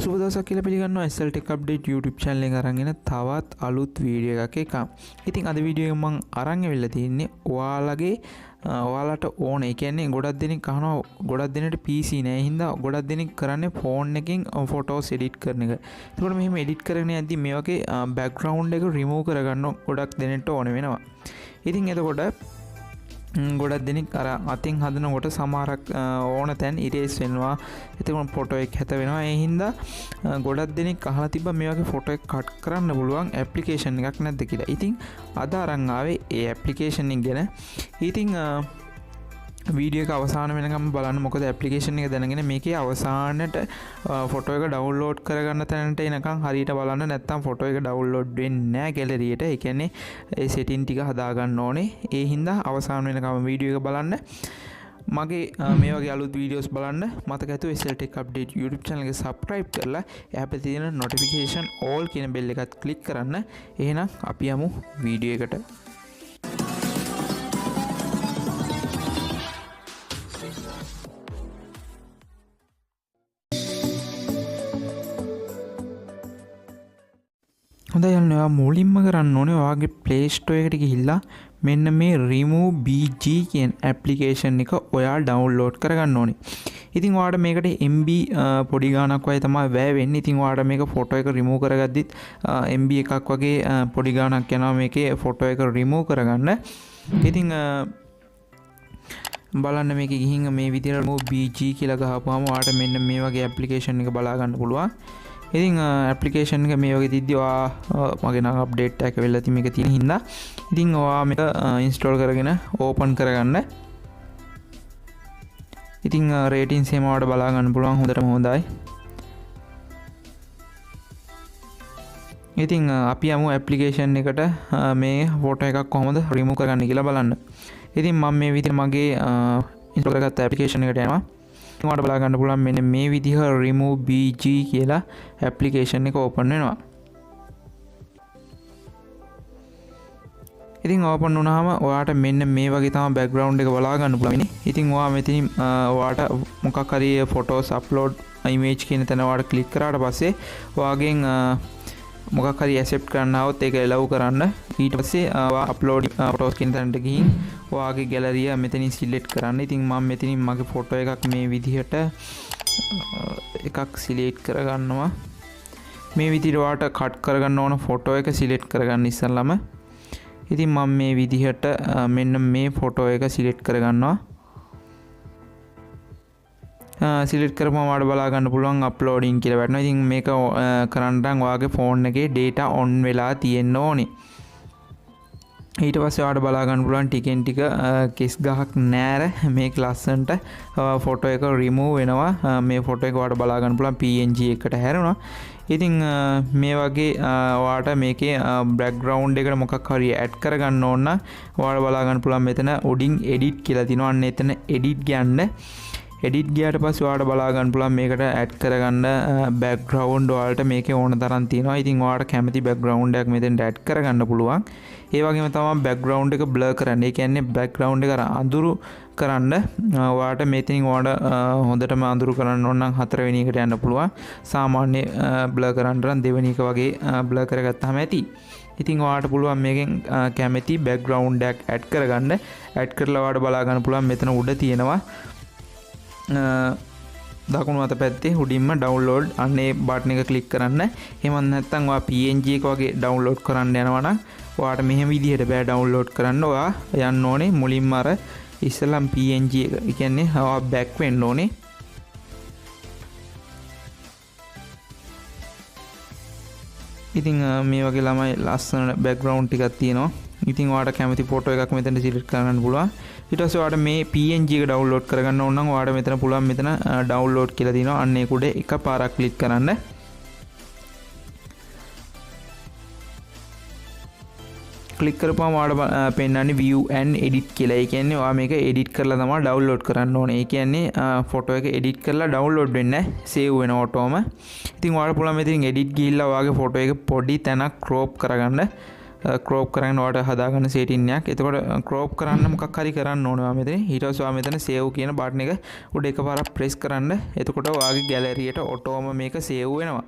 සුබ දවසක් කියලා පිළිගන්නවා SL Tech Update YouTube channel එකෙන් අරන් එන තවත් අලුත් වීඩියෝ එකක්. ඉතින් අද වීඩියෝ එක මම අරන් ඇවිල්ලා තින්නේ ඔයාලට ඕන. ඒ කියන්නේ ගොඩක් දෙනෙක් අහනවා ගොඩක් දෙනෙක්ට PC නෑ. හින්දා ගොඩක් දෙනෙක් කරන්නේ ෆෝන් එකකින් ෆොටෝස් එඩිට් කරන එක. ඒකට මෙහෙම එඩිට් කරගෙන යද්දි මේ වගේ බෑග්ග්‍රවුන්ඩ් එක රිමූව් කරගන්න ගොඩක් දෙනෙක්ට ඕන වෙනවා. ඉතින් එතකොට ගොඩක් දෙනෙක් අර අතින් හදනකොට සමහරක් ඕන තැන් ඉරේස් වෙනවා. එතකොට ෆොටෝ එක හැත වෙනවා. ඒ හින්දා ගොඩක් දෙනෙක් අහලා තිබ්බා මේ වගේ ෆොටෝ එක කට් කරන්න පුළුවන් ඇප්ලිකේෂන් එකක් නැද්ද කියලා. ඉතින් අද අරන් ආවේ ඒ ඇප්ලිකේෂන් එක ගැන. ඉතින් වීඩියෝ එක අවසාන වෙනකම් බලන්න. මොකද ඇප්ලිකේෂන් එක දැනගෙන මේකේ අවසානට ෆොටෝ එක ඩවුන්ලෝඩ් කරගන්න තැනට එනකම් හරියට බලන්න. නැත්නම් ෆොටෝ එක ඩවුන්ලෝඩ් වෙන්නේ නැහැ ගැලරියට. ඒ කියන්නේ ඒ සෙටින් ටික හදා ගන්න ඕනේ. ඒ හින්දා අවසාන වෙනකම් වීඩියෝ එක බලන්න. මගේ මේ වගේ අලුත් වීඩියෝස් බලන්න මතක ඇතුව SL Tech Update YouTube channel එක subscribe කරලා එහා පැත්තේ තියෙන notification all කියන bell එකත් click කරන්න. එහෙනම් අපි යමු වීඩියෝ එකට. හොඳයි යන්න ඔයා මුලින්ම කරන්න ඕනේ ඔයාගේ Play Store එකට ගිහිල්ලා මෙන්න මේ remove bg කියන application එක ඔයා download කරගන්න ඕනේ. ඉතින් ඔයාලට මේකට MB පොඩි ගාණක් වගේ තමයි වැය වෙන්නේ. ඉතින් ඔයාලට මේක ෆොටෝ එක remove කරගද්දිත් MB එකක් වගේ පොඩි ගාණක් යනවා මේකේ ෆොටෝ එක remove කරගන්න. ඉතින් බලන්න මේකේ ගිහින් මේ විදිහට remove bg කියලා ගහපුවාම ඔයාලට මෙන්න මේ වගේ application එක බලා ගන්න පුළුවන්. ඉතින් ඇප්ලිකේෂන් එක මේ වගේ තියද්දි ඔයා මගේ නම් අප්ඩේට් එකක් වෙලා තියෙන මේක තියෙන හින්දා ඉතින් ඔයා මේක ඉන්ස්ටෝල් කරගෙන ඕපන් කරගන්න. ඉතින් රේටින්ස් එහෙම ඔයාලට බලා ගන්න පුළුවන් හොඳටම හොඳයි. ඉතින් අපි යමු ඇප්ලිකේෂන් එකට මේ ෆොටෝ එකක් කොහොමද රිමූව් කරගන්න කියලා බලන්න. ඉතින් මම මේ විදිහට මගේ ඉන්ස්ටෝල් කරගත්ත ඇප්ලිකේෂන් එකට යනවා. ඔයාලට බලා ගන්න පුළුවන් මෙන්න මේ විදිහ remove bg කියලා ඇප්ලිකේෂන් එක ඕපන් වෙනවා. ඉතින් ඕපන් වුණාම ඔයාලට මෙන්න මේ වගේ තමයි බෑග්ග්‍රවුන්ඩ් එක බලා ගන්න පුළුවන්. ඉතින් ඔයා මෙතනින් ඔයාලට මොකක් හරි ෆොටෝස් අප්ලෝඩ් image කියන තැන ඔයාලට ක්ලික් කරාට පස්සේ ඔයාගෙන් මොකක් හරි ඇක්සෙප්ට් කරන්න આવොත් ඒක allow කරන්න. ඊට පස්සේ ඔයා අප්ලෝඩ් ෆොටෝස් කියන තැනට ගිහින් ඔයාගේ ගැලරිය මෙතනින් සිලෙක්ට් කරන්න. ඉතින් මම මෙතනින් මගේ ෆොටෝ එකක් මේ විදිහට එකක් සිලෙක්ට් කරගන්නවා. මේ විදිහට ඔයාලට කට් කරගන්න ඕන ෆොටෝ එක සිලෙක්ට් කරගන්න ඉස්සෙල්ලාම. ඉතින් මම මේ විදිහට මෙන්න මේ ෆොටෝ එක සිලෙක්ට් කරගන්නවා. සිලෙක්ට් කරපුවම ඔයාලට බලා ගන්න පුළුවන් අප්ලෝඩින් කියලා වැටෙනවා. ඉතින් මේක කරන්න නම් ඔයාගේ ෆෝන් එකේ data on වෙලා තියෙන්න ඕනේ. ඊට පස්සේ ඔයාලට බලා ගන්න පුළුවන් ටිකෙන් ටික කෙස් ගහක් නෑර මේක ලස්සනට ෆොටෝ එක රිමූව් වෙනවා. මේ ෆොටෝ එක ඔයාලට බලා ගන්න පුළුවන් PNG එකට හැරුණා. ඉතින් මේ වගේ ඔයාලට මේකේ බෑග්ග්‍රවුන්ඩ් එකට මොකක් හරි ඇඩ් කරගන්න ඕන නම් ඔයාලට බලා ගන්න පුළුවන් මෙතන උඩින් edit කියලා තියෙනවා. අන්න එතන edit ගන්න. එඩිට් ගියාට පස්සේ ඔයාලට බලා ගන්න පුළුවන් මේකට ඇඩ් කරගන්න බෑග්ග්‍රවුන්ඩ් ඔයාලට මේකේ ඕන තරම් තියෙනවා. ඉතින් ඔයාලට කැමති බෑග්ග්‍රවුන්ඩ් එකක් මෙතෙන්ට ඇඩ් කරගන්න පුළුවන්. ඒ වගේම තමයි බෑග්ග්‍රවුන්ඩ් එක බ්ලර් කරන්න. ඒ කියන්නේ බෑග්ග්‍රවුන්ඩ් එක අඳුරු කරන්න ඔයාලට මෙතනින් ඔයාලට හොඳටම අඳුරු කරන්න ඕන නම් 4 වෙනි එකට යන්න පුළුවන්. සාමාන්‍ය බ්ලර් කරන්න නම් 2 වෙනි එක වගේ බ්ලර් කරගත්තාම ඇති. ඉතින් ඔයාලට පුළුවන් මේකෙන් කැමති බෑග්ග්‍රවුන්ඩ් එකක් ඇඩ් කරගන්න. ඇඩ් කරලා ඔයාලට බලා ගන්න පුළුවන් මෙතන උඩ තියෙනවා දකුණු අත පැත්තේ උඩින්ම ඩවුන්ලෝඩ් අන්නේ බටන් එක ක්ලික් කරන්න. එහෙම නැත්නම් ඔයා PNG එක වගේ ඩවුන්ලෝඩ් කරන්න යනවා නම් ඔයාට මෙහෙම විදිහට බෑ ඩවුන්ලෝඩ් කරන්න. ඔයා යන්න ඕනේ මුලින්ම අර ඉස්සලම් PNG එක. ඒ කියන්නේ ඔයා බෑක් වෙන්න ඕනේ. ඉතින් මේ වගේ ළමයි ලස්සන බෑග්ග්‍රවුන්ඩ් ටිකක් තියෙනවා. ඉතින් ඔයාට කැමති ෆොටෝ එකක් මෙතන සිලෙක්ට් කරගන්න පුළුවන්. ඊට පස්සේ ඔයාට මේ PNG එක ඩවුන්ලෝඩ් කරගන්න ඕන නම් ඔයාට මෙතන පුළුවන් මෙතන ඩවුන්ලෝඩ් කියලා තියෙනවා. අන්න ඒක උඩ එකපාරක් ක්ලික් කරන්න. ක්ලික් කරපුවම ඔයාලට පෙන්නන්නේ view and edit කියලා. ඒ කියන්නේ ඔයා මේක edit කරලා තමයි ඩවුන්ලෝඩ් කරන්න ඕනේ. ඒ කියන්නේ ෆොටෝ එක edit කරලා ඩවුන්ලෝඩ් වෙන්නේ නැහැ. save වෙන ඔටෝම. ඉතින් ඔයාලට පුළුවන් මෙතනින් edit ගිහිල්ලා ඔයාගේ ෆොටෝ එක පොඩි තැනක් crop කරගන්න. ක්‍රෝප් කරන්න ඔයාලට හදාගන්න සෙටින් එකක්. එතකොට ක්‍රෝප් කරන්න මොකක් හරි කරන්න ඕනේ මෙතන. ඊට පස්සේ ඔයා මෙතන සේව් කියන බටන් එක උඩ එකපාරක් ප්‍රෙස් කරන්න. එතකොට ඔයාගේ ගැලරියට ඔටෝම මේක සේව් වෙනවා.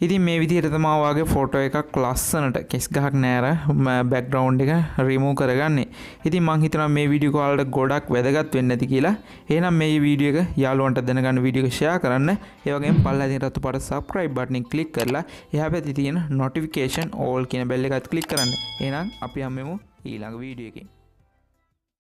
ඉතින් මේ විදිහට තමයි ඔයාගේ ෆොටෝ එකක් ලස්සනට කෙස් ගහක් නෑර බෑග්ග්‍රවුන්ඩ් එක රිමූව් කරගන්නේ. ඉතින් මං හිතනවා මේ වීඩියෝ එක ඔයාලට ගොඩක් වැදගත් වෙන්න ඇති කියලා. එහෙනම් මේ වීඩියෝ එක යාළුවන්ට දැනගන්න වීඩියෝ එක ෂෙයා කරන්න. ඒ වගේම පල්ලා තියෙන රතු පාට subscribe button එක ක්ලික් කරලා එහා පැත්තේ තියෙන notification all කියන bell එකත් ක්ලික් කරන්න. එහෙනම් අපි හම්බෙමු ඊළඟ වීඩියෝ එකේ.